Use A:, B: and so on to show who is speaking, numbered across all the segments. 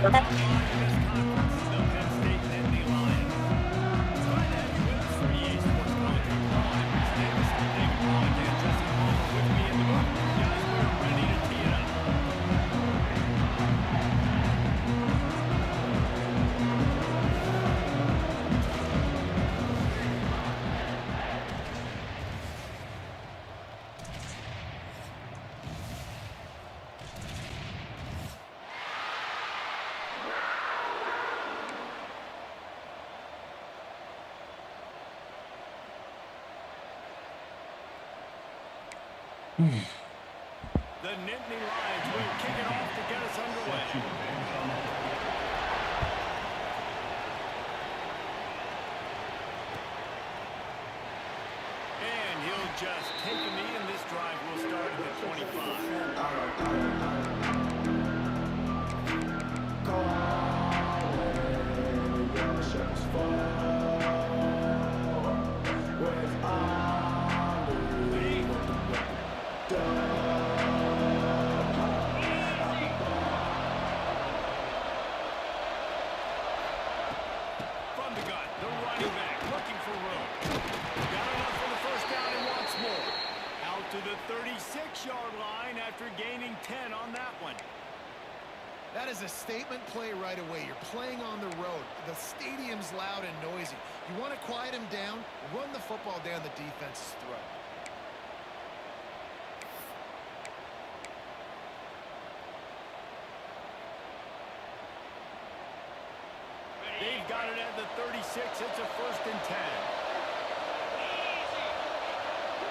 A: The Nittany Lions will kick it off to get us underway. And he'll just take a knee, and this drive will start at the 25. To the 36-yard line after gaining 10 on that one.
B: That is a statement play right away. You're playing on the road. The stadium's loud and noisy. You want to quiet him down, run the football down the defense's throat.
A: They've got it at the 36. It's a 1st and 10.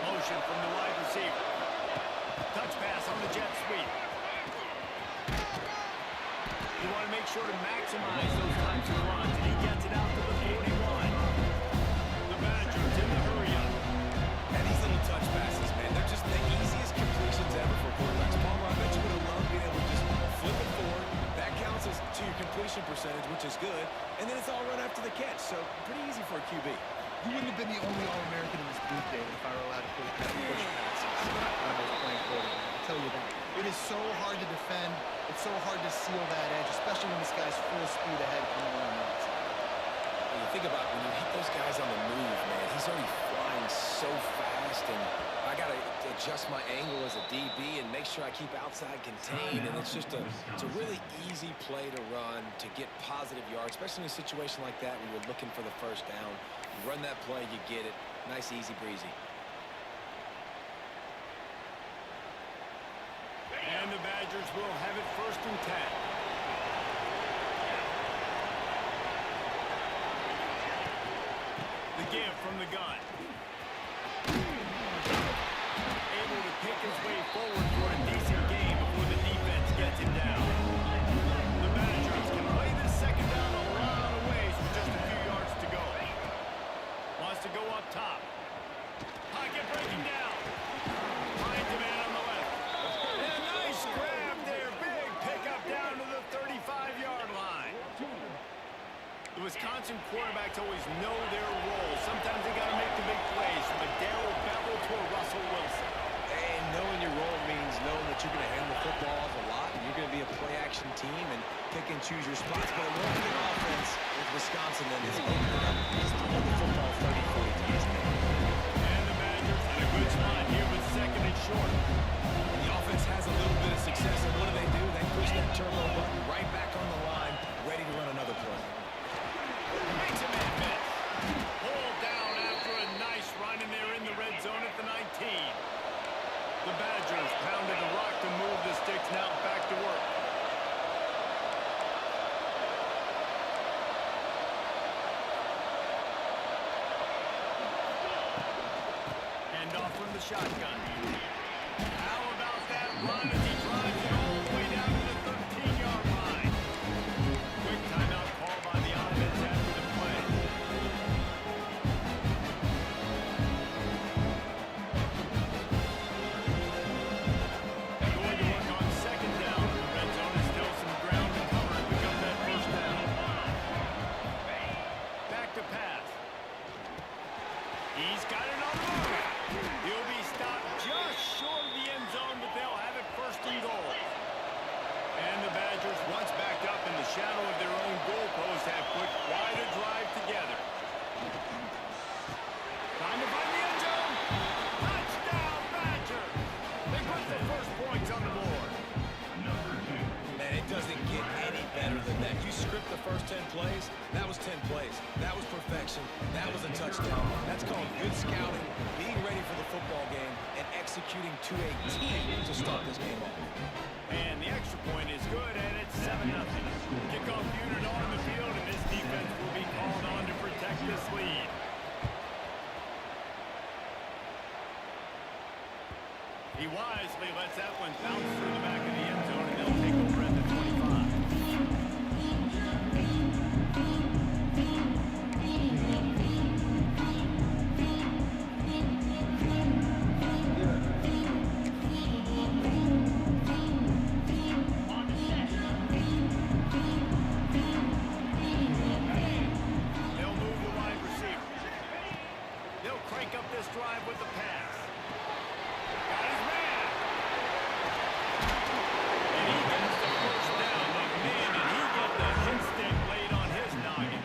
A: Motion from the wide receiver. Touch pass on the jet sweep. You want to make sure to maximize those types of runs, and he gets it out to the 41. The Badgers in the hurry-up.
C: And these little touch passes, man, they're just the easiest completions ever for quarterbacks. Palmer, I bet you would have loved being able to just flip it forward. That counts as to your completion percentage, which is good. And then it's all run after the catch, so pretty easy for a QB.
B: You wouldn't have been the only All-American in this booth, David, if I were allowed to put push passes when I was playing quarterback. I'll tell you that. It is so hard to defend. It's so hard to seal that edge, especially when this guy's full speed ahead coming on the outside.
C: When you think about when you hit those guys on the move, man, he's already flying so fast, and I got to adjust my angle as a DB and make sure I keep outside contained, and it's a really easy play to run to get positive yards, especially in a situation like that where you're looking for the 1st down. You run that play, you get it. Nice, easy, breezy.
A: And the Badgers will have it 1st and 10. The give from the gun. Able to pick his way forward for a decent game before the defense gets him down. The Badgers can play this 2nd down a lot of ways with just a few yards to go. Wants to go up top. Pocket breaking down. Finds a man on the left. And a nice grab there. Big pickup down to the 35-yard line. The Wisconsin quarterbacks always know their role. Sometimes they got to make the big plays, from a Darrell Bevel to a Russell Wilson.
C: And knowing your role means knowing that you're going to handle footballs a lot, and you're going to be a play-action team and pick and choose your spots. But a really good offense with Wisconsin that is opening up just to hold the football 30, 40 times.
A: And the Badgers in a good spot here with 2nd and short.
C: The offense has a little bit of success, and what do? They push that turbo button right back on the line, ready to run another play.
A: Makes a man miss. Pulled down after a nice run, and they're in the red zone at the 19. The Badgers pounded the rock to move the sticks. Now back to work. Hand off from the shotgun. How about that run as he drives it all the way down to the 13-yard line? Quick timeout call by the offense after the play. They're going to work on 2nd down. The red zone is still some ground to cover and pick up that 1st down. Back to pass. He's got it on the move. He'll be stopped just
C: plays, that was 10 plays. That was perfection. That was a touchdown. That's called good scouting, being ready for the football game, and executing to a team to start this game off.
A: And the extra point is good, and it's 7-0. Kickoff unit on the field, and this defense will be called on to protect this lead. He wisely lets that one bounce through the back of the end zone, and they'll take over at the 25. They'll move the wide receiver. They'll crank up this drive with the pass. Got his man. And he gets the first down. But man, did he get the hit stick laid on his noggin.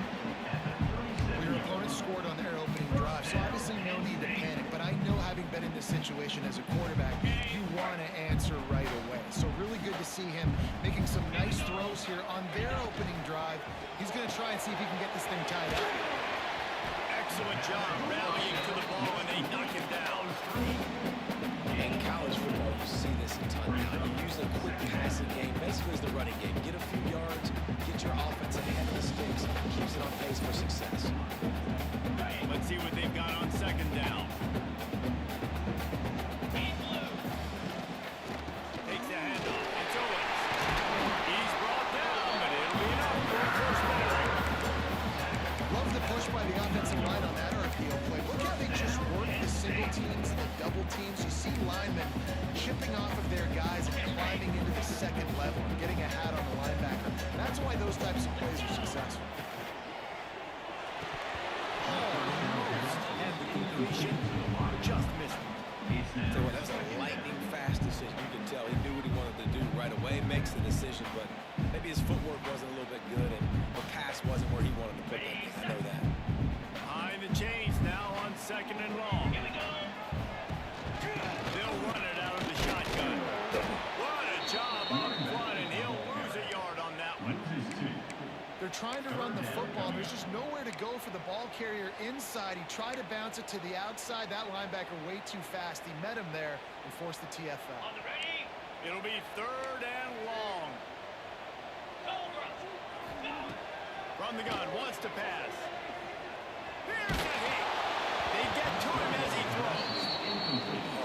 B: Well, your opponent scored on their opening drive, so obviously no need to panic. But I know, having been in this situation as a quarterback, you want to answer right away. So really good to see him making some nice throws here on their opening drive. He's going to try and see if he can get this thing tied up.
A: Excellent job rallying to the ball, and they knock him down.
C: In college football, you see this a ton now. You use a quick passing game, basically as the running game. Get a few yards, get your offense ahead of the sticks, keeps it on pace for success.
A: Let's see what they've got on second down. Takes the handoff. It's Owens. He's brought down, but it'll be enough for a first down.
B: Love the push by the offensive line on that RPO play. Look how they just work the single teams and the double teams. You see linemen chipping off of their guys and climbing into the second level and getting a hat on the linebacker. That's why those types of plays are successful.
A: And the completion just missed him.
C: So that was a lightning fast decision. You can tell he knew what he wanted to do right away, makes the decision, but maybe his footwork wasn't a little bit good and the pass wasn't where he wanted to put it. I know that.
A: Behind the chains now on second and long. They'll run it out of the shotgun. What a job up front, and he'll lose a yard on that one.
B: They're trying to run the football. There's just nowhere to go for the ball carrier inside. He tried to bounce it to the outside. That linebacker way too fast. He met him there and forced the TFL.
A: It'll be third and long. From the gun, wants to pass. Here's the hit. They get to him as he throws.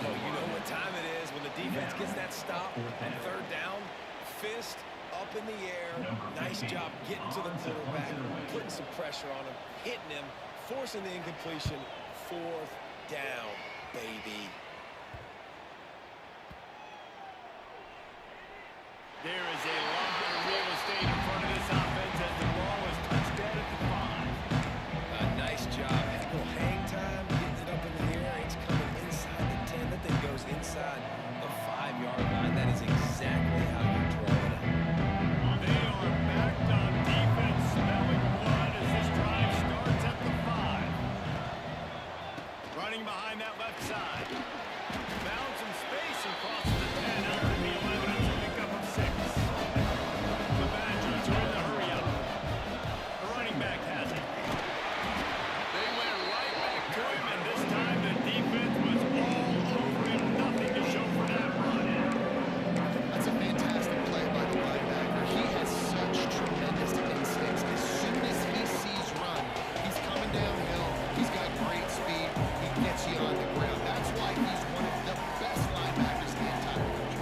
C: Oh, you know what time it is when the defense gets that stop and third down, fist up in the air. Nice job getting to the quarterback, putting some pressure on him, hitting him, forcing the incompletion. Fourth down, baby.
A: There is a lot of real estate in front of this offense as the ball is touched dead at the 5.
C: A nice job. Had a little hang time, getting it up in the air. It's coming inside the 10. That thing goes inside the 5-yard line. That is exactly how you draw it up.
A: They are backed on defense, smelling blood as this drive starts at the 5. Running behind that left side. Bounce in space and crosses the 10 out to the 11. It's a pickup of 6. The Badgers are in the hurry-up. The running back has it. They went right back to him, and this time the defense was all over him. Nothing to show for that run.
B: That's a fantastic play by the linebacker. He has such tremendous instincts. As soon as he sees run, he's coming downhill. He's got great speed. He gets you on the ground. That's why he's one of the best linebackers in the entire country.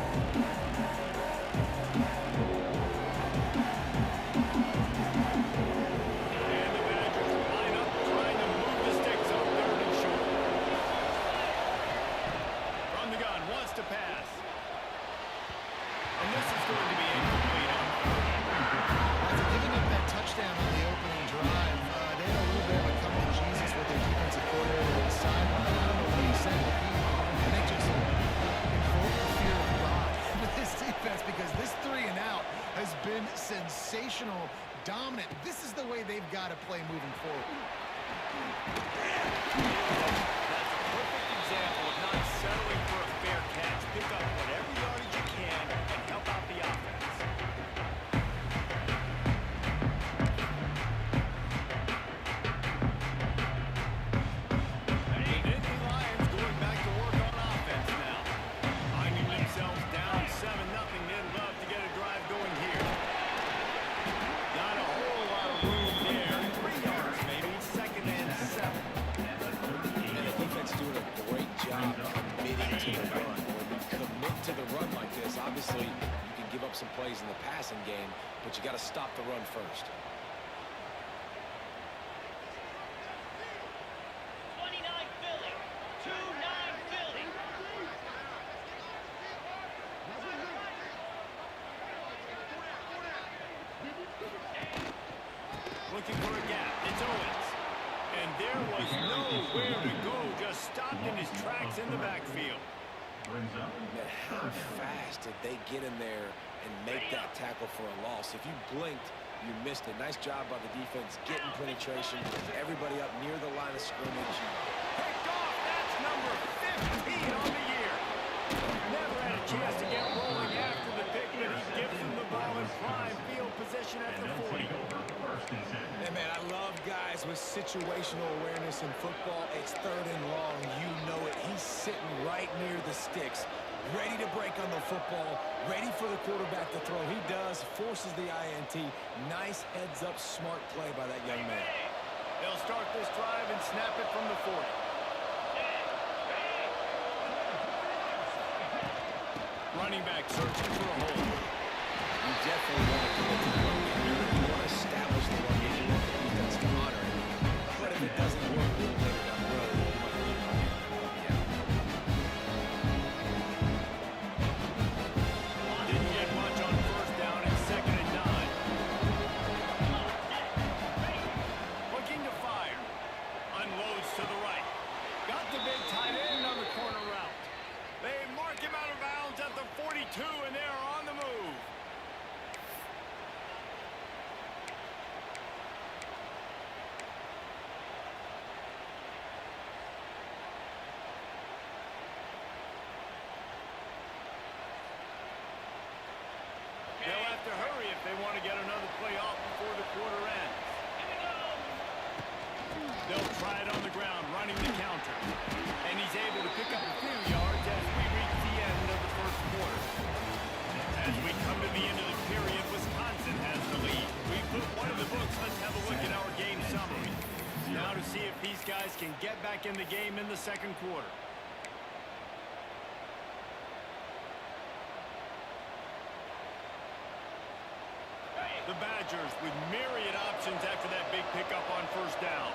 A: And the Badgers line up trying to move the sticks on third and short. From the gun, wants to pass. And this is going to be incomplete on
B: After giving up that touchdown on the opening drive, they had a little bit of a come to Jesus with their defensive coordinator on the sideline. I don't know what he said, but they just invoked the fear of God with this defense, because this 3 and out has been sensational, dominant. This is the way they've got to play moving forward.
A: That's a perfect example of not settling for a fair catch. Pick up whatever yardage you can and help out the offense.
C: Obviously, you can give up some plays in the passing game, but you got to stop the run first.
D: 29 Philly. 2-9 Philly.
A: Looking for a gap. It's Owens. And there was nowhere to go. Just stopped in his tracks in the backfield.
C: Man, how fast did they get in there and make that tackle for a loss? If you blinked, you missed it. Nice job by the defense getting penetration. Everybody up near the line of scrimmage.
A: Picked off. That's number 15 on the year. Never had a chance to get rolling after the pick, but he gives him the ball in prime field position at the 40.
C: Hey, man, I love guys with situational awareness in football. It's 3rd and long. You know it. He's sitting right near the sticks, ready to break on the football, ready for the quarterback to throw. He does, forces the INT. Nice heads-up, smart play by that young man.
A: They'll start this drive and snap it from the 40. Running back searching for a hole.
C: You definitely want to commit to the run game. You want to establish the run game. You want the defense to honor it. But if it doesn't work later down the road, you might need to help you out.
A: Didn't get much on first down and 2nd and 9. Looking to fire. Unloads to the right. Got the big tight end on the corner route. They mark him out of bounds at the 42, and they are on the move. They'll have to hurry if they want to get another play off before the quarter ends. They'll try it on the ground, running the counter. And he's able to pick up a few yards as we reach the end of the first quarter. As we come to the end of the period, Wisconsin has the lead. We put one in the books. Let's have a look at our game summary. Now to see if these guys can get back in the game in the second quarter. The Badgers with myriad options after that big pickup on first down.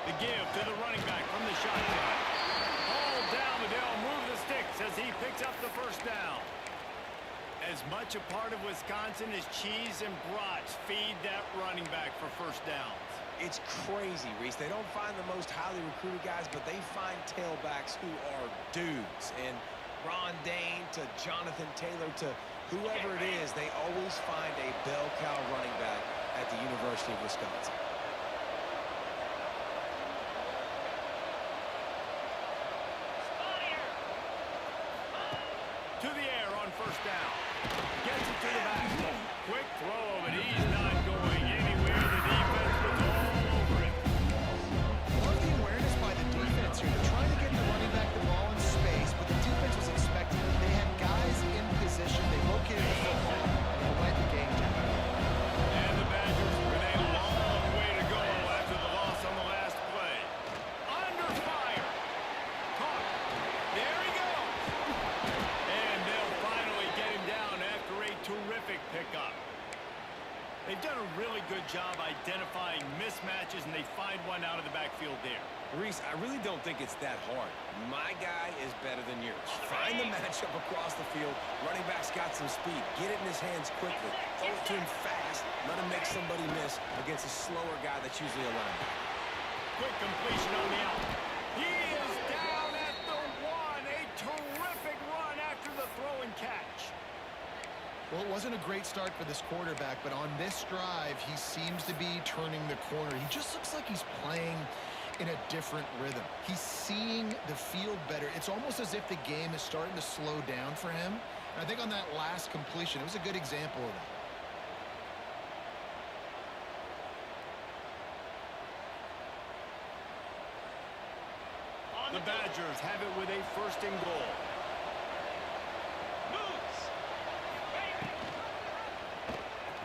A: The give to the running back from the shotgun. All down, and they'll move the sticks as he picks up the first down. As much a part of Wisconsin as cheese and brats feed that running back for first downs.
C: It's crazy, Reese. They don't find the most highly recruited guys, but they find tailbacks who are dudes. And Ron Dane to Jonathan Taylor to whoever it is, they always find a bell cow running back at the University of Wisconsin.
A: To the air on first down. Gets it to the back. Quick throw, but he's not going anywhere. The defense was all over it.
B: Love the awareness by the defense here. They're trying to get the running back the ball in space, but the defense was expecting it. They had guys in position. They located the football, and they went the game down.
A: And the Badgers with a long way to go after the loss on the last play. Under fire. Caught. There he goes. And they'll finally get him down after a terrific pickup. They've done a really good job identifying mismatches, and they find one out of the backfield there.
C: Reese, I really don't think it's that hard. My guy is better than yours. Find the matchup across the field. Running back's got some speed. Get it in his hands quickly. Throw it to him fast. Let him make somebody miss against a slower guy that's usually a linebacker.
A: Quick completion on the out. He is down at the 1. A terrific run after the throw and catch.
B: Well, it wasn't a great start for this quarterback, but on this drive, he seems to be turning the corner. He just looks like he's playing in a different rhythm. He's seeing the field better. It's almost as if the game is starting to slow down for him. And I think on that last completion, it was a good example of that.
A: The Badgers have it with a 1st and goal.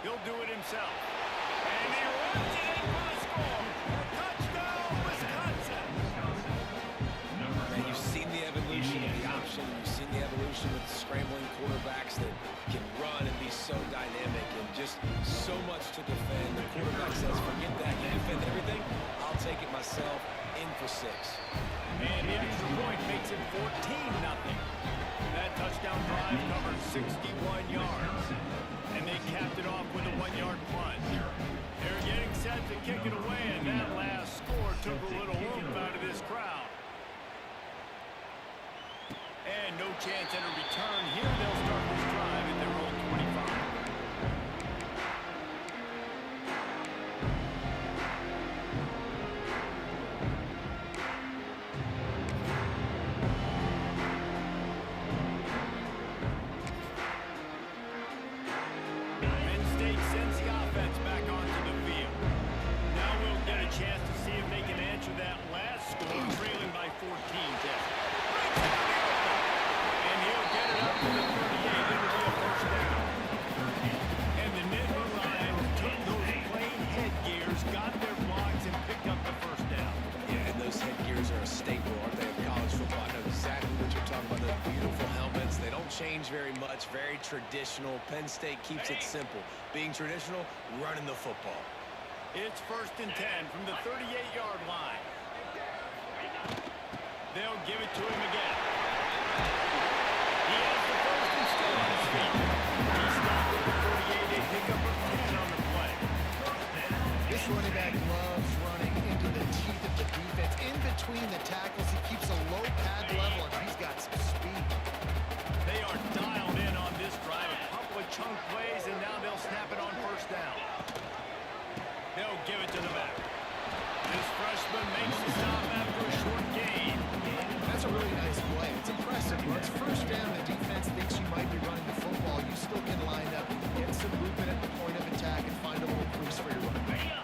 A: He'll do it himself. And he runs it in for the score. Touchdown, Wisconsin.
C: And you've seen the for 6.
A: And the extra point makes it 14-0. That touchdown drive covered 61 yards. And they capped it off with a 1-yard plunge. They're getting set to kick it away, and that last score took a little oomph out of this crowd. And no chance at a return here. They'll start this drive at their own 25. Penn State sends the offense back onto the field. Now we'll get a chance to see if they can answer that last score, trailing by 14, Jeff. And he'll get it up to the 38. It'll be a first down. And the Nittany Lions took those plain headgears, got their blocks, and picked up the first down.
C: Yeah, and those headgears are a staple, aren't they, of college football? I know exactly what you're talking about. Those beautiful helmets. They don't change very much. Very traditional. Penn State keeps it simple. Being traditional, running the football.
A: It's 1st and 10 from the 38-yard line. They'll give it to him again. He has the first and still on his feet. He stopped at the 38. They pick up a 10 on the play.
B: This running back loves running into the teeth of the defense. In between the tackles, he keeps a low pad level, and he's got some speed.
A: They are dialed in on this drive. A couple of chunk plays, and now they'll snap it on first down. They'll give it to the back. This freshman makes the stop after a short gain.
B: That's a really nice play. It's impressive. Once first down, the defense thinks you might be running the football. You still can line up, get some movement at the point of attack, and find a little crease for your running back.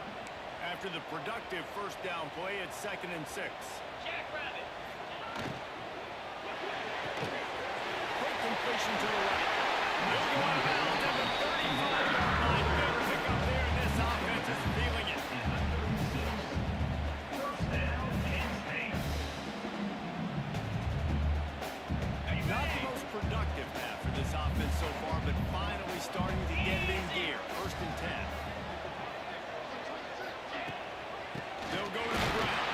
A: After the productive first down play, it's 2nd and 6.
D: Jackrabbit.
A: Quick completion to the right. They'll go out of bounds at the 35-yard line. Big pick up there, and this offense is feeling it. Not the most productive half for this offense so far, but finally starting to get it in gear. 1st and 10. They'll go to the ground.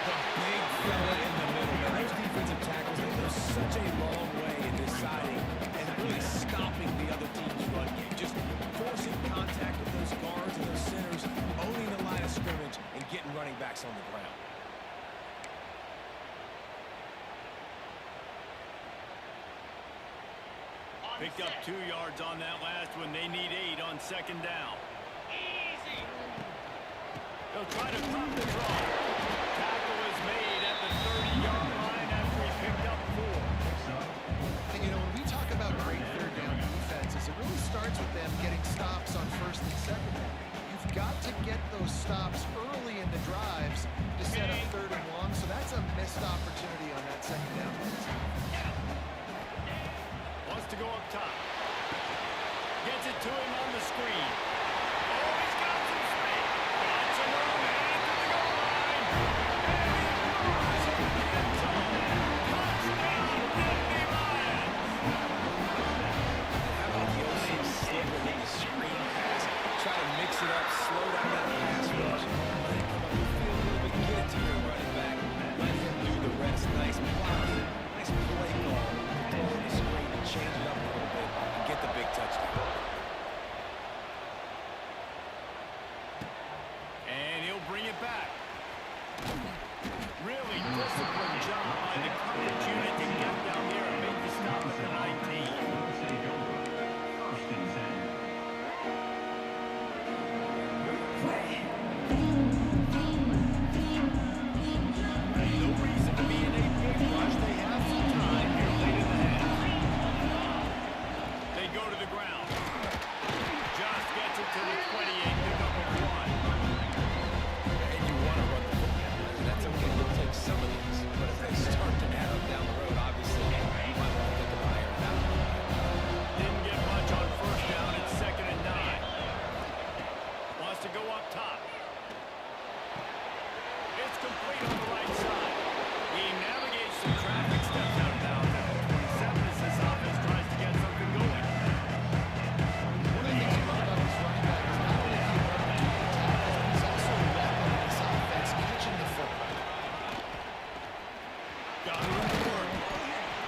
C: The big fella in the middle. Man, those defensive tackles, they go such a long way in deciding and really stopping the other team's run game. Just forcing contact with those guards and those centers, owning the line of scrimmage, and getting running backs on the ground.
A: Picked up 2 yards on that last one. They need 8 on 2nd down.
D: Easy.
A: They'll try to pop the draw. Tackle is made at the 30-yard line after he picked up 4.
B: And, you know, when we talk about great third down defenses, it really starts with them getting stops on 1st and 2nd down. You've got to get those stops early in the drives to set up 3rd and long, so that's a missed opportunity on that 2nd down.
A: Wants to go up top. Gets it to him on the screen. Oh, he's got some speed. Got some room at the goal line. Got it in the work.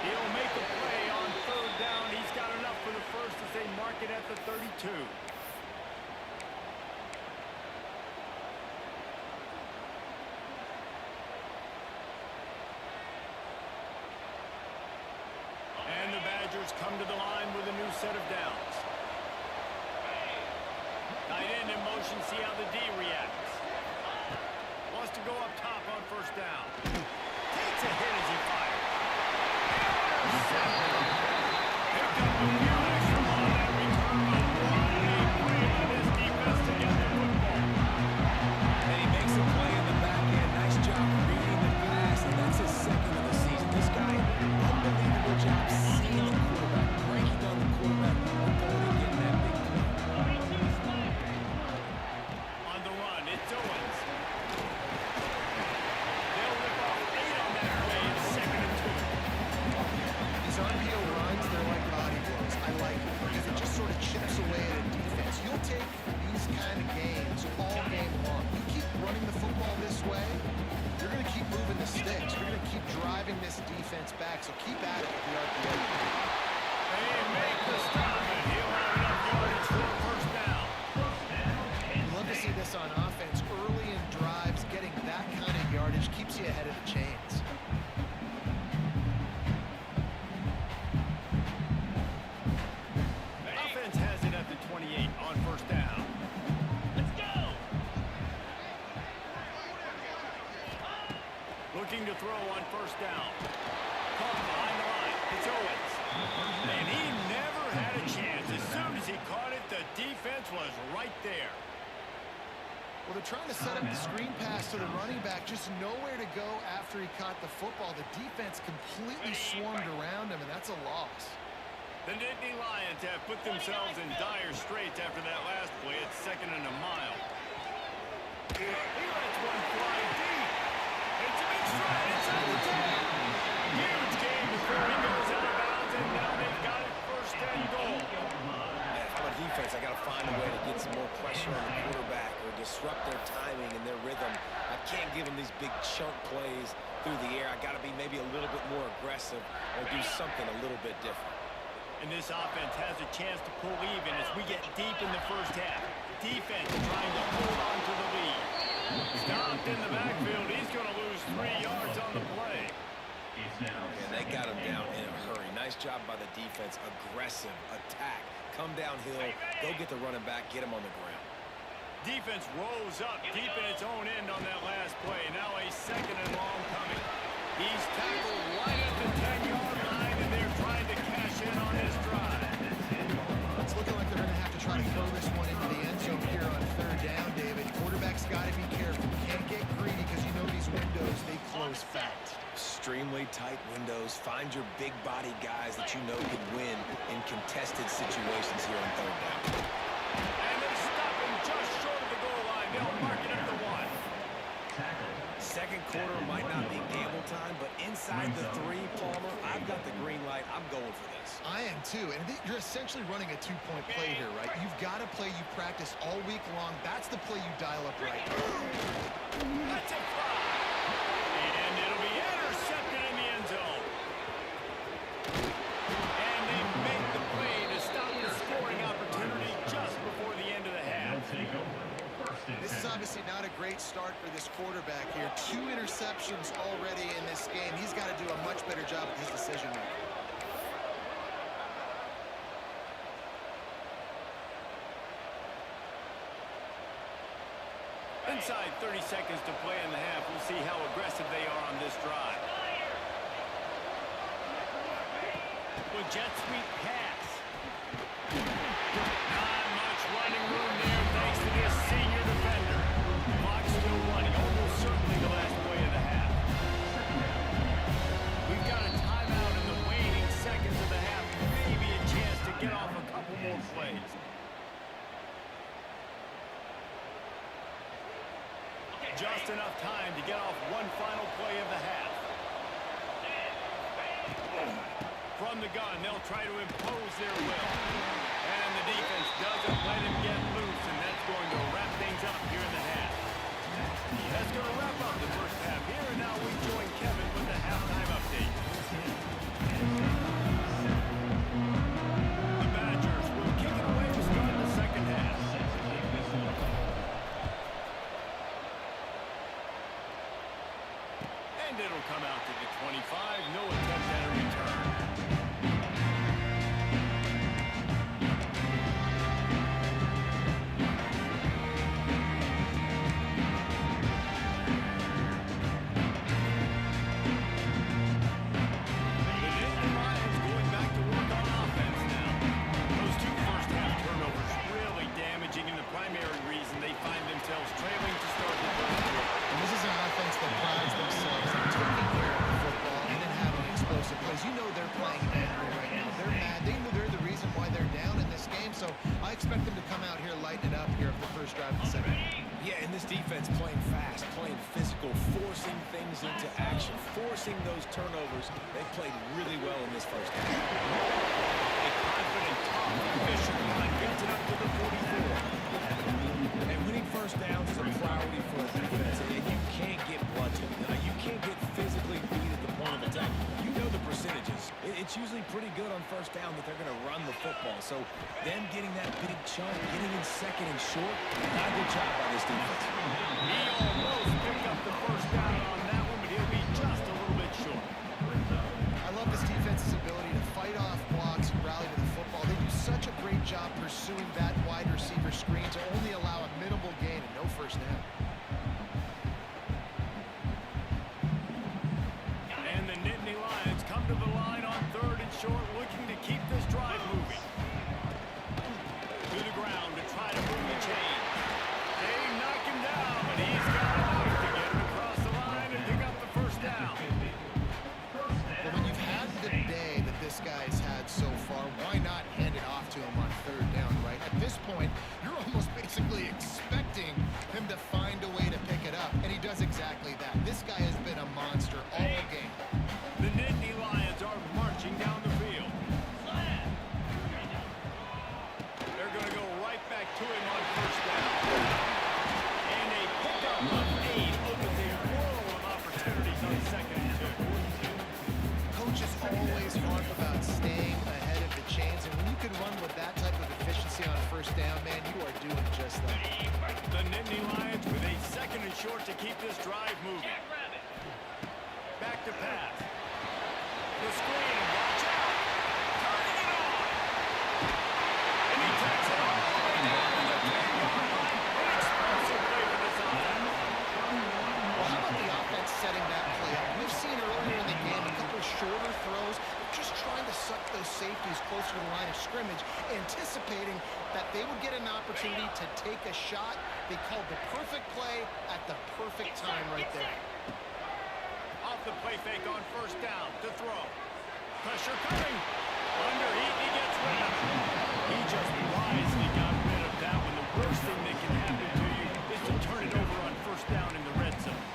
A: He'll make a play on third down. He's got enough for the first as they mark it at the 32. And the Badgers come to the line with a new set of downs. Tight end in motion, see how the D reacts. Wants to go up top on first down. Takes a hit as he fires. Picked up a few extra on that return, but what a play by this defense to get the football.
C: And he makes a play in the back end. Nice job reading the pass, and that's his second of the season. This guy, unbelievable job seeing the quarterback, breaking down the quarterback, and going and getting that big play.
A: On the run, it's Owens. They'll rip off 8 on that play. It's 2nd and 2.
B: These RPO runs, they're like body blows. I like it because it just sort of chips away at a defense. You'll take these kind of games all game long. You keep running the football this way, you're going to keep moving the sticks. You're going to keep driving this defense back, so keep at it with the RPO.
A: They make the stop, and he'll have enough yardage for a first down.
B: You love to see this on offense. Early in drives, getting that kind of yardage keeps you ahead of the chains.
A: Offense has it at the 28 on first down.
D: Let's go.
A: Looking to throw on first down. Caught behind the line. It's Owens. And he never had a chance. As soon as he caught it, the defense was right there.
B: Well, they're trying to set up the screen pass to the running back, just nowhere to go after he caught the football. The defense completely swarmed around him, and that's a loss.
A: The Nittany Lions have put themselves in dire straits after that last play. It's 2nd and a mile. He lets one fly deep. It's a big stride inside the 10. Huge game before he goes out of bounds, and now they've got it 1st and goal.
C: Yeah, if I'm a defense, I got to find a way to get some more pressure on the quarterback or disrupt their timing and their rhythm. I can't give them these big chunk plays through the air. I got to be maybe a little bit more aggressive or do something a little bit different.
A: And this offense has a chance to pull even as we get deep in the first half. Defense trying to hold on to the lead. Stopped in the backfield. He's going to lose 3 yards on the play.
C: And they got him down in a hurry. Nice job by the defense. Aggressive attack. Come downhill. Go get the running back. Get him on the ground.
A: Defense rose up deep in its own end on that last play. Now a 2nd and long coming. He's tackled right at the 10-yard line, and they're trying to cash in on this drive.
B: It's looking like they're going to have to try to throw this one into the end zone here on 3rd down, David. Quarterback's got to be careful. Can't get greedy because you know these windows, they close fast.
C: Extremely tight windows. Find your big body guys that you know can win in contested situations here on 3rd down.
A: And they stop him just short of the goal line. They'll mark it at the 1.
C: Second quarter might not be gamble time, but inside the 3, Palmer, I've got the green light. I'm going for this.
B: I am too, and you're essentially running a 2-point play here, right? You've got a play you practice all week long. That's the play you dial up right.
A: That's a fly. And it'll be intercepted in the end zone. And they make the play to stop the scoring opportunity just before the end of the half.
B: This is obviously not a great start for this quarterback here. 2 interceptions already in this game. He's got to do a much better job with his decision making.
A: Inside 30 seconds to play in the half. We'll see how aggressive they are on this drive. With jet sweep pass. Not much running room there thanks to this senior defender. Clock still running. Almost certainly the last play of the half. We've got a timeout in the waning seconds of the half. Maybe a chance to get off a couple more plays. Just enough time to get off one final play of the half. From the gun, they'll try to impose their will. And the defense doesn't let him get loose, and that's going to wrap things up here in the half. That's going to wrap up the first half here, and now we join Kevin with the halftime update. it'll come out to the 25. No attempt at a return.
B: Because you know they're playing angry right now. They're mad. They know they're the reason why they're down in this game. So I expect them to come out here, lighten it up here for the first drive of the second.
C: Yeah, and this defense playing fast, playing physical, forcing things into action, forcing those turnovers. They played really well in this first half.
A: A confident, tough, efficient line gets it up to the 44.
C: And winning first downs is a priority for a defense, and you can't get bludgeoned. You can't get physically beat at the point of attack. You know the percentages. It's usually pretty good on first down that they're going to run the football. So them getting that big chunk, getting in second and short, not a good job by this defense.
A: He almost picked up the first down on that one, but he'll be just a little bit short.
B: I love this defense's ability to fight off blocks and rally to the football. They do such a great job pursuing that wide receiver screen to only allow a minimal gain and no first down.
A: And the Nittany Lions come to the line on 3rd and short, looking to keep this drive moving. To the ground to try to move the chain. They knock him down, but he's got enough to get him across the line and pick up the first down.
B: But when you've had the day that this guy's had so far, why not hand it off to him on 3rd down, right? At this point, you're almost basically expecting him to find a way to pick it up, and he does exactly that. This guy has been a monster all game.
A: The Nittany Lions are marching down the field. They're going to go right back to him on first down. And a pickup of 8 opens a world of opportunities on 2nd and 2.
B: Coaches always harp about staying ahead of the chains, and when you can run with that type of efficiency on first down, man, you are doing just that.
A: The Nittany Lions with a 2nd and short to keep this drive moving. Back to pass. The screen, watch out. Turning it on. And he takes it all the way down to the 10-yard line. An explosive play for this offense.
B: Well, how about the offense setting that play up? We've seen earlier in the game a couple of shorter throws, just trying to suck those safeties closer to the line of scrimmage, anticipating that they would get an opportunity to take a shot. They called the perfect play at the perfect time right there.
A: Off the play fake on first down to throw. Pressure coming. Underheat, he gets rid of it. He just wisely got rid of that one. The worst thing that can happen to you is to turn it over on first down in the red zone.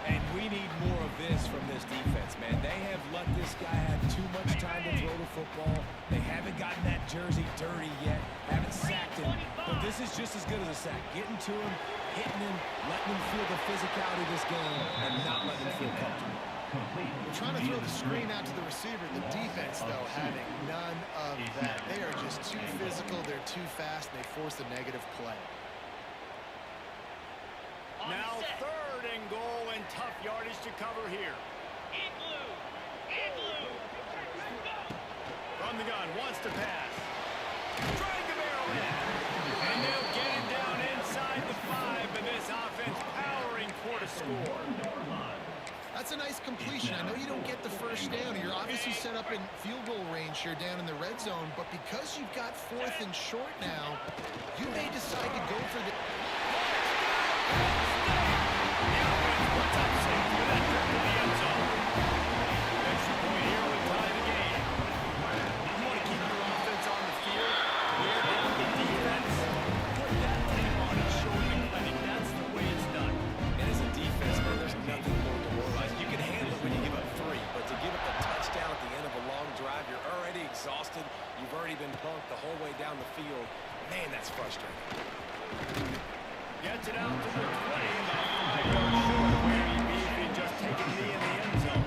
C: And we need more of this from this defense, man. They have let this guy have too much time to throw the football. They haven't gotten that jersey dirty yet, haven't sacked him. But this is just as good as a sack. Getting to him, hitting him, letting him feel the physicality of this game, and not letting him feel comfortable.
B: We're trying to throw the screen out to the receiver. The defense, though, having none of that. They are just too physical, they're too fast, and they force a negative play.
A: Now 3rd and goal and tough yardage to cover here. From the gun, wants to pass. Trying to barrel in. And they'll get him down inside the 5, but this offense powering for to score.
B: That's a nice completion. I know you don't get the first down. You're obviously set up in field goal range here down in the red zone, but because you've got 4th and short now, you may decide to go for the...
A: What's up, Sam? For that trip to the end zone. Extra point here will tie the game. You want to keep your offense on the field, wear down the defense, put that tape on and show them the clinic. That's the way it's done.
C: And as a defense, man, there's nothing more demoralizing. You can handle it when you give up 3, but to give up a touchdown at the end of a long drive, you're already exhausted. You've already been punked the whole way down the field. Man, that's frustrating.
A: Gets it out to the 20, about 5 yards short where he may just take a knee in the end zone.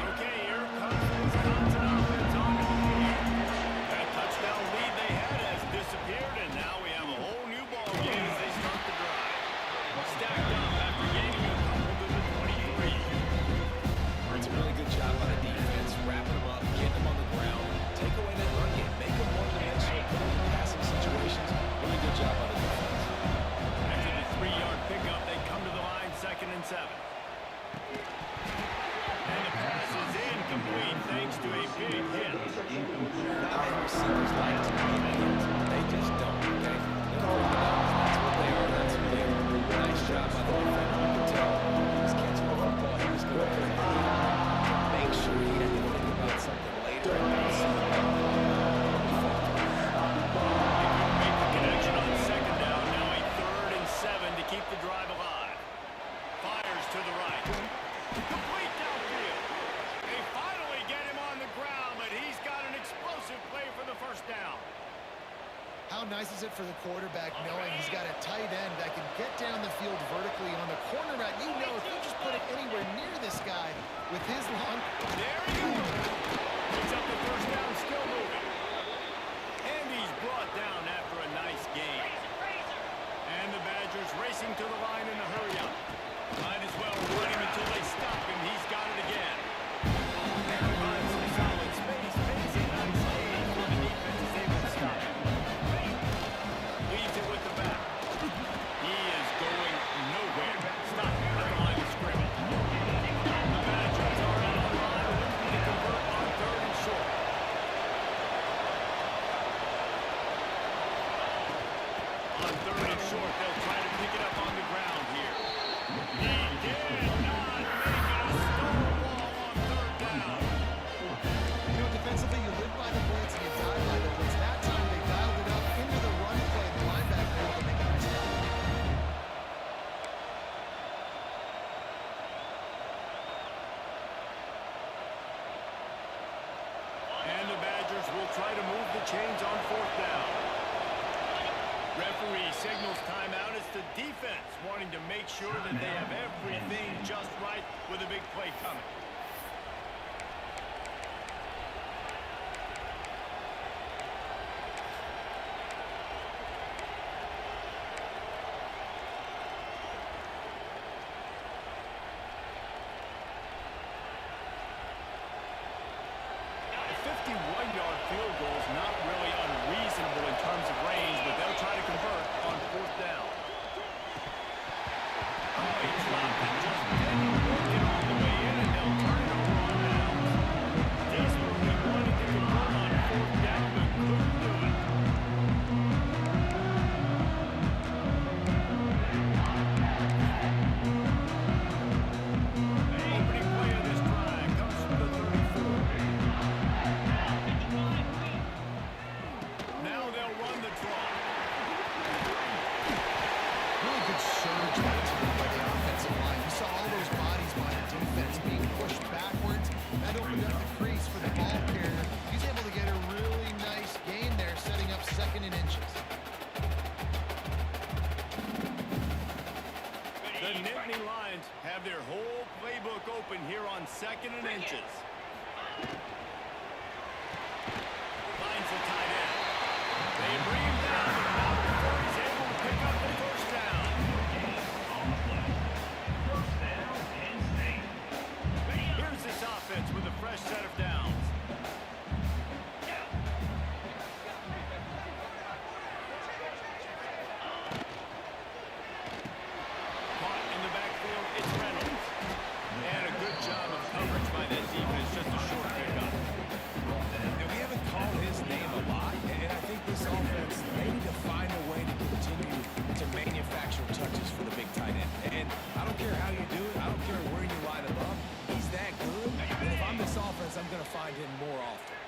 A: Okay, here comes the Wisconsin offense on the field. That touchdown lead they had has disappeared
B: is it for the quarterback knowing he's got a tight end that can get down the field vertically on the corner route. You know, if you just put it anywhere near this guy with his long...
A: There he goes. Picks up the first down, still moving. And he's brought down after a nice gain. And the Badgers racing to the line in a hurry-up. Might as well run him until they stop him. He's got it again. And he finds some solid space. Makes a nice gain when the defense is able to stop him. Leaves it with the back. He is going nowhere. Stop him at the line of scrimmage. The Badgers are out on the line looking to convert on 3rd and short. On 3rd and short, they'll try to pick it up on the ground here. He did not make it a stonewall on 3rd down.
B: You know, defensively, you live by the blitz and you die by the blitz. That time they dialed it up into the run play. The linebacker able to make a nice play.
A: And the Badgers will try to move the chains on 4th down. Referee signals timeout. It's the defense wanting to make sure that they have everything just right with a big play coming. A 51-yard field goal is not really unreasonable in terms of range, but they'll try to convert on 4th down. Oh, he dropped it. Just didn't work it all the way in, and they'll turn it over on downs. Desperately wanted to convert on 4th down, but couldn't do it. The opening play of this drive comes from the 34. Now they'll run the draw.
B: Really good surge that time by the offensive line. You saw all those bodies by the defense being pushed backwards. That opened up the crease for the ball carrier. He's able to get a really nice gain there, setting up 2nd and inches.
A: The Nittany Lions have their whole playbook open here on 2nd and inches. Finds the tight end. They bring him down, but not before he's able to pick up the first down. Here's this offense with a fresh set of downs. Caught in the backfield, it's Reynolds. And a good job of coverage by that defense, just a short pickup.
C: And we haven't called his name a lot, and I think this offense, they need to find a way to continue to manufacture touches for the big tight end. And I don't care how you do it. I don't care where you line him up. He's that good. And if I'm this offense, I'm going to find him more often.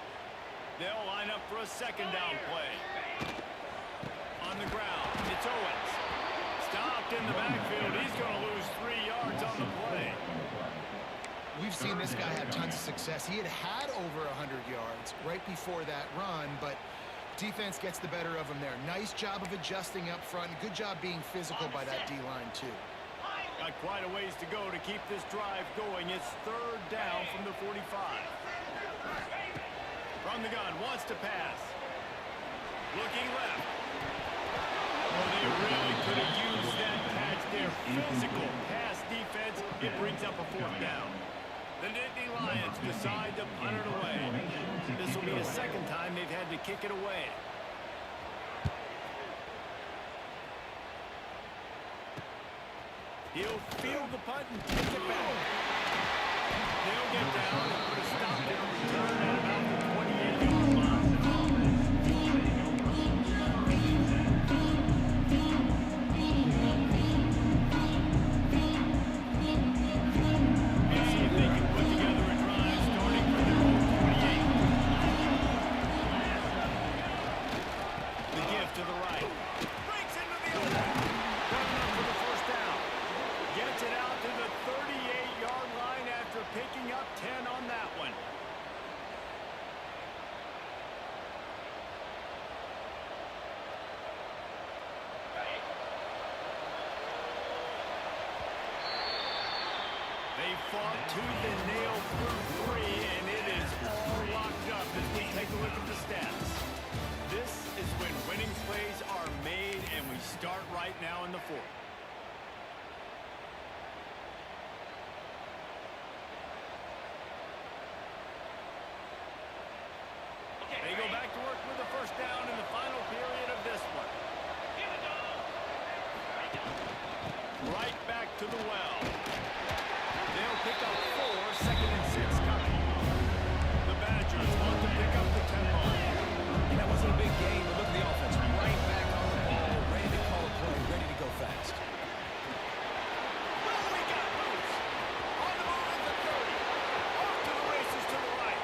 A: They'll line up for a 2nd down play. On the ground, it's Owens. Stopped in the backfield. He's going to lose 3 yards on the play.
B: We've seen this guy have tons of success. He had over 100 yards right before that run, but defense gets the better of him there. Nice job of adjusting up front. Good job being physical by that D-line, too.
A: Got quite a ways to go to keep this drive going. It's 3rd down from the 45. From the gun, wants to pass. Looking left. Oh, they really could have used that patch there. Physical pass defense. It brings up a 4th down. The Nittany Lions decide to punt it away. This will be the 2nd time they've had to kick it away. He'll field the punt and kick it back. They'll get down and put a stop to the return at about the 28-yard line. Let's see if they can put together a drive starting from their own 28. The give to the right. Breaks into the open. Running up for the first down. Gets it out to the 38-yard line after picking up 10 on that one. They fought tooth and nail through three, and it is all locked up as we take a look at the stats. This is when winning plays are made, and we start right now in the fourth. They go back to work with the first down in the final period of this one. Right back to the well. They'll pick up 4, 2nd and 6 coming. The Badgers want to pick up the tempo.
C: And that wasn't a big game, but look at the offense. Right back on the ball, ready to call a play, ready to go fast.
A: Well, we got Boots. On the move at the 30. Off to the races to the right.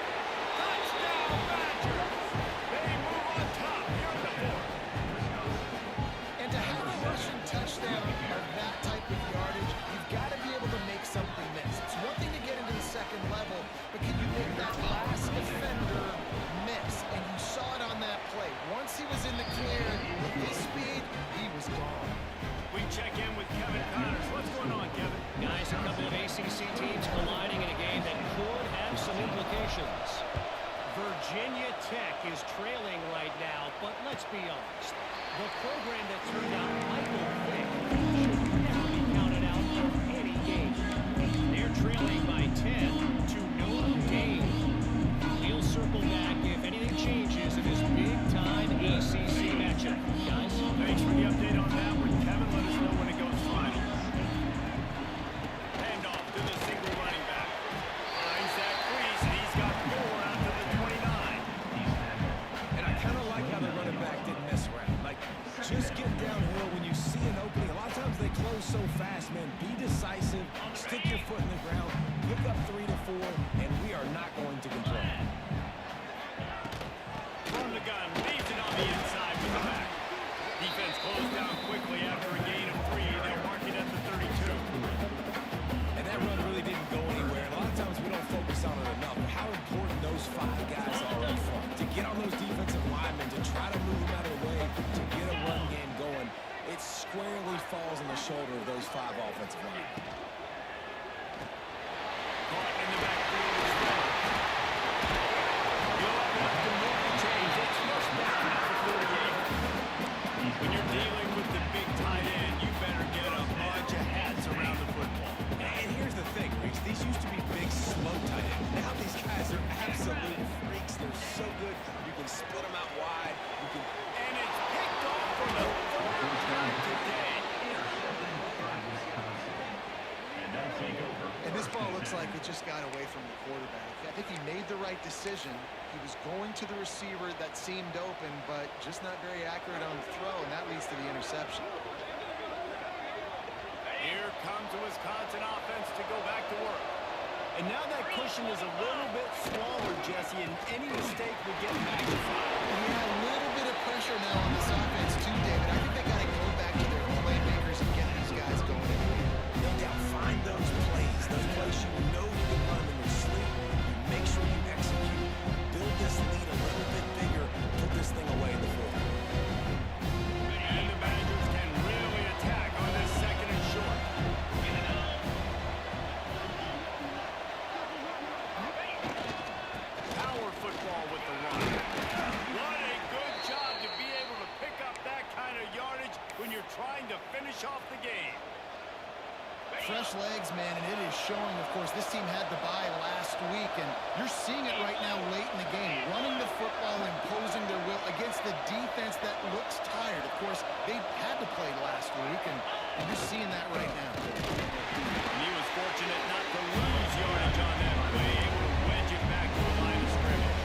A: Touchdown, Badgers. They move on top here in the fourth.
B: And to have a rushing touchdown of that type of yardage, you've got to be able to make something miss. It's one thing to get into the second level, but can you make that last defender miss? And you saw it on that play. Once he was in the clear with his speed, he was gone.
A: We check in with Kevin Connors. What's going on, Kevin?
E: Guys, a couple of ACC teams colliding in a game that could have some implications. Virginia Tech is trailing right now, but let's be honest. The program that turned out Michael Vick should never be counted out of any game. They're trailing by 10 to Notre Dame. We'll circle back if anything changes in this big-time ACC matchup. Guys?
A: Thanks for the update on that one, Kevin. Let us know when it goes final. Handoff to the single running back. Finds that crease, and he's got 4 out to the 29.
C: And I kind of like how the running back didn't mess around. Like, just get downhill when you see an opening. A lot of times they close so fast, man. Be decisive, stick your foot in the ground, pick up 3 to 4, and we are not going to complain.
A: From the gun, leaves it on the inside with the back. Defense closed down quickly after a gain of 3. They'll mark it at the 32.
C: And that run really didn't go anywhere. And a lot of times we don't focus on it enough. But how important those 5 guys are up front. To get on those defensive linemen, to try to move them out of the way, to get a run game going, it squarely falls on the shoulder of those 5 offensive linemen.
A: Caught in the backfield is Reynolds. Go up left to Morgan James. It's first down at the 48. When you're dealing with the big tight end, you better get a bunch of hats around the football.
C: And here's the thing, Reese. These used to be big, slow tight ends. Now these guys are absolute freaks. They're so good. You can split them out wide. You can...
A: And it's picked off for the 3rd time today.
B: And this ball looks like it just got away from the quarterback. I think he made the right decision. He was going to the receiver that seemed open, but just not very accurate on the throw, and that leads to the interception.
A: Here comes the Wisconsin offense to go back to work. And now that cushion is a little bit smaller, Jesse, and any mistake will get magnified.
B: Yeah, a little bit of pressure now on this offense too, David. I think they got to go back to their playmakers and get these guys going in here.
C: No doubt, find those plays you know you can run in your sleep. You make sure you execute. Build this lead a little bit bigger. Put this thing away in the fourth.
A: And the Badgers can really attack on this 2nd and short. Power football with the run. What a good job to be able to pick up that kind of yardage when you're trying to finish off the game.
B: Fresh legs, man, and it is showing, of course, this team had the bye last week, and you're seeing it right now late in the game. Running the football, imposing their will against the defense that looks tired. Of course, they had to play last week, and you're seeing that right now.
A: And he was fortunate not to lose yardage on that play, able to wedge it back to the line of scrimmage.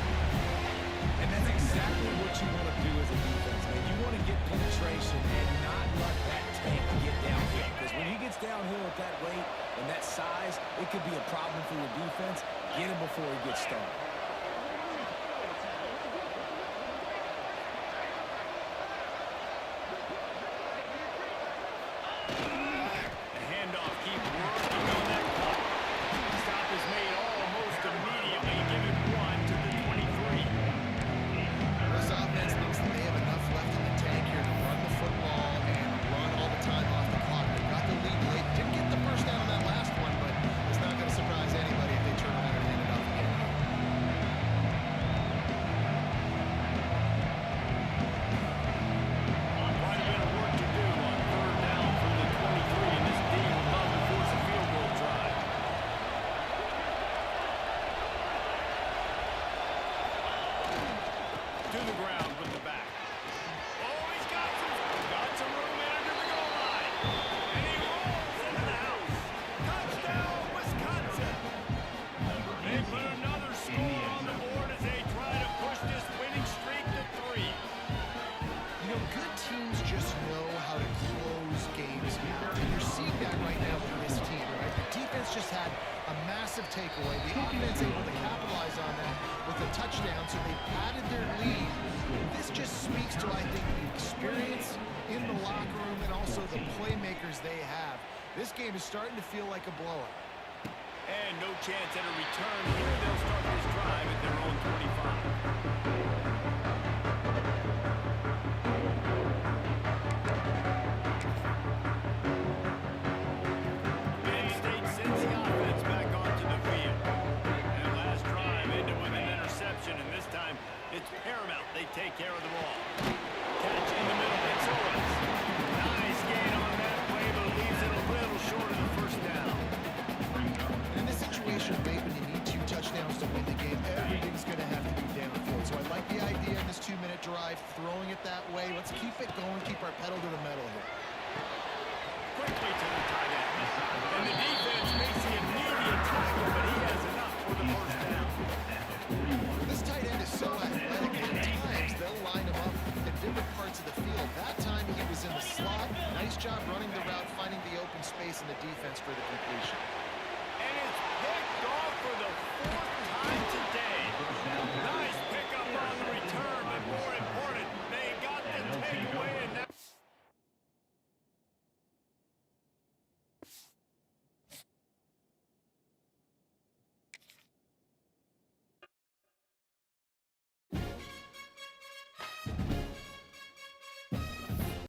C: And that's exactly what you want to do as a defense, man. You want to get penetration and not let that tank get downhill. Because when he gets downhill at that rate and that size, it could be a problem for your defense. Get him before he gets started.
A: The handoff keeps working on that cut. Stop is made almost immediately, giving 1 to the 23.
B: This offense thinks that they have enough left in the tank here to run the football just had a massive takeaway. The offense able to capitalize on that with a touchdown, so they added their lead. This just speaks to, I think, the experience in the locker room and also the playmakers they have. This game is starting to feel like a blowout.
A: And no chance at a return here. They'll start this drive at their own